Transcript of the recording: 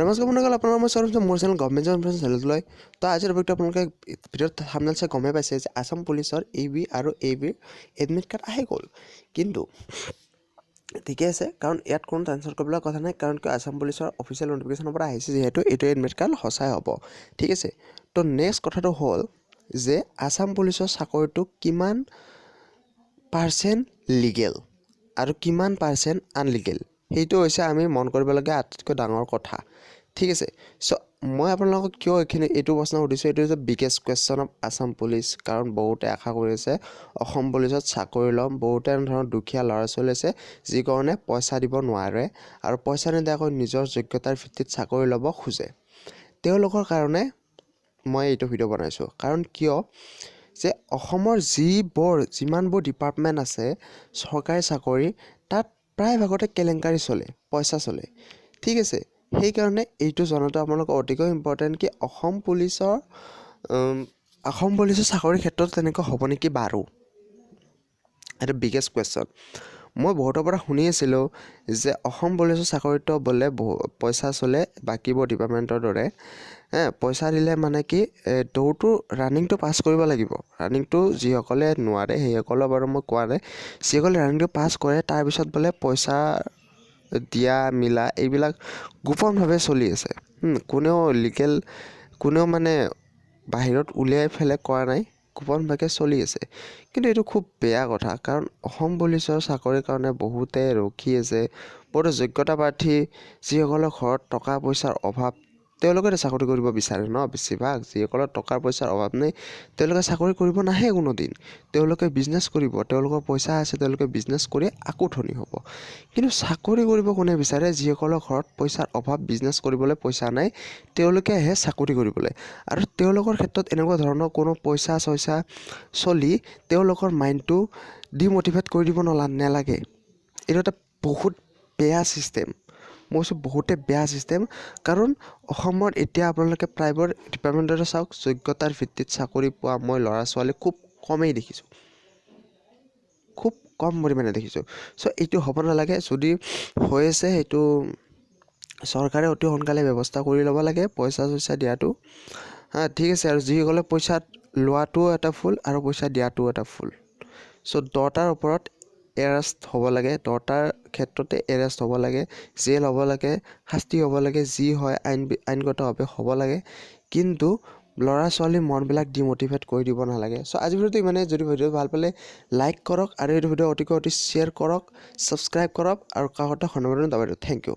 নমস্কাৰ বন্ধুসকল, আপোনালোকৰ মই স্বাগতম মোৰ চেনেল গভৰ্ণমেণ্ট জব ইনফৰমেশ্যন চেনেলটোলৈ। তো আজিৰ টপিকটো আপোনালোকে ভিডিঅ'ত থাম্বনেইল চাই গমেই পাইছে যে আছাম পুলিচৰ এবি আৰু এবিৰ এডমিট কাৰ্ড আহি গ'ল। কিন্তু ঠিকে আছে, কাৰণ ইয়াত কোনো টেনশ্যন কৰিবলৈ কথা নাই, কাৰণ কিয় আছাম পুলিচৰ অফিচিয়েল নটিফিকেশ্যনৰ পৰা আহিছে যিহেতু এইটো এডমিট কাৰ্ড সঁচাই হ'ব। ঠিক আছে, তো নেক্সট কথাটো হ'ল যে আছাম পুলিচৰ চাকৰিটো কিমান পাৰ্চেণ্ট লিগেল আৰু কিমান পাৰ্চেণ্ট আনলিগেল, সেইটো হৈছে আমি মন কৰিবলগীয়া আটাইতকৈ ডাঙৰ কথা। ঠিক আছে, চ' মই আপোনালোকক কিয় এইটো প্ৰশ্ন সুধিছোঁ, এইটো হৈছে biggest question of Assam police. কাৰণ বহুতে আশা কৰি আছে অসম পুলিচত চাকৰি ল'ম, বহুতে এনেধৰণৰ দুখীয়া ল'ৰা ছোৱালী আছে যিকাৰণে পইচা দিব নোৱাৰে আৰু পইচা নিদিয়াকৈ নিজৰ যোগ্যতাৰ ভিত্তিত চাকৰি ল'ব খোজে। তেওঁলোকৰ কাৰণে মই এইটো ভিডিঅ' বনাইছোঁ। কাৰণ কিয় যে অসমৰ যিমানবোৰ ডিপাৰ্টমেণ্ট আছে চৰকাৰী চাকৰি, তাত প্ৰায়ভাগতে কেলেংকাৰী চলে, পইচা চলে। ঠিক আছে, সেইকাৰণে এইটো জনাটো আপোনালোকৰ অতিকৈ ইম্পৰ্টেণ্ট কি অসম পুলিচৰ চাকৰিৰ ক্ষেত্ৰত তেনেকুৱা হ'ব নেকি বাৰু, এইটো বিগেষ্ট কুৱেশ্যন। মই বহুতৰ পৰা শুনি আছিলোঁ যে অসম পুলিচৰ চাকৰিটো বোলে পইচা চলে বাকীবোৰ ডিপাৰ্টমেণ্টৰ দৰে। পইচা দিলে মানে কি দৌৰটো ৰানিংটো পাছ কৰিব লাগিব। ৰানিংটো যিসকলে নোৱাৰে সেইসকলৰ বাৰু মই কোৱা নাই, যিসকলে ৰানিংটো পাছ কৰে তাৰপিছত বোলে পইচা দিয়া মিলা এইবিলাক গোপনভাৱে চলি আছে। কোনেও মানে বাহিৰত উলিয়াই ফেলে কৰা নাই, গোপনভাৱে চলি আছে। কিন্তু এইটো খুব বেয়া কথা, কাৰণ অসম পুলিচৰ চাকৰিৰ কাৰণে বহুতে ৰখি আছে। বহুতো যোগ্যতা প্ৰাৰ্থী যিসকলৰ ঘৰত টকা পইচাৰ অভাৱ, তেওঁলোকে চাকৰি কৰিব বিচাৰে ন। বেছিভাগ যিসকলৰ টকা পইচাৰ অভাৱ নাই তেওঁলোকে চাকৰি কৰিব নাহে কোনোদিন, তেওঁলোকে বিজনেছ কৰিব। তেওঁলোকৰ পইচা আছে, তেওঁলোকে বিজনেছ কৰি আকৌ ধনী হ'ব। কিন্তু চাকৰি কৰিব কোনে বিচাৰে? যিসকলৰ ঘৰত পইচাৰ অভাৱ, বিজনেছ কৰিবলৈ পইচা নাই, তেওঁলোকে আহে চাকৰি কৰিবলৈ। আৰু তেওঁলোকৰ ক্ষেত্ৰত এনেকুৱা ধৰণৰ কোনো পইচা চইচা চলি তেওঁলোকৰ মাইণ্ডটো ডিম'টিভেট কৰি দিব নালাগে। এইটো এটা বহুত বেয়া ছিষ্টেম। মই কৈছোঁ বহুতে বেয়া ছিষ্টেম। কাৰণ অসমত এতিয়া আপোনালোকে প্ৰায়বোৰ ডিপাৰ্টমেণ্টতে চাওক, যোগ্যতাৰ ভিত্তিত চাকৰি পোৱা মই ল'ৰা ছোৱালী খুব কমেই দেখিছোঁ, খুব কম পৰিমাণে দেখিছোঁ। চ' এইটো হ'ব নালাগে। যদি হৈ আছে সেইটো চৰকাৰে অতি সোনকালে ব্যৱস্থা কৰি ল'ব লাগে, পইচা চইচা দিয়াটো। ঠিক আছে, আৰু যিসকলে পইচা লোৱাটোও এটা ভুল আৰু পইচা দিয়াটোও এটা ভুল। চ' দহটাৰ ওপৰত এৰেষ্ট হ'ব লাগে, দহটাৰ ক্ষেত্ৰতে এৰেষ্ট হ'ব লাগে, জেল হ'ব লাগে, শাস্তি হ'ব লাগে, যি হয় আইনগতভাৱে হ'ব লাগে। কিন্তু ল'ৰা ছোৱালীৰ মনবিলাক ডিম'টিভেট কৰি দিব নালাগে। চ' আজিৰ ভিডিঅ'টো ইমানেই। যদি ভিডিঅ' ভাল পালে লাইক কৰক আৰু এইটো ভিডিঅ' অতি শ্বেয়াৰ কৰক, ছাবস্ক্ৰাইব কৰক আৰু কাষতে ধন্যবাদ দাবাই দিয়ক। Thank U.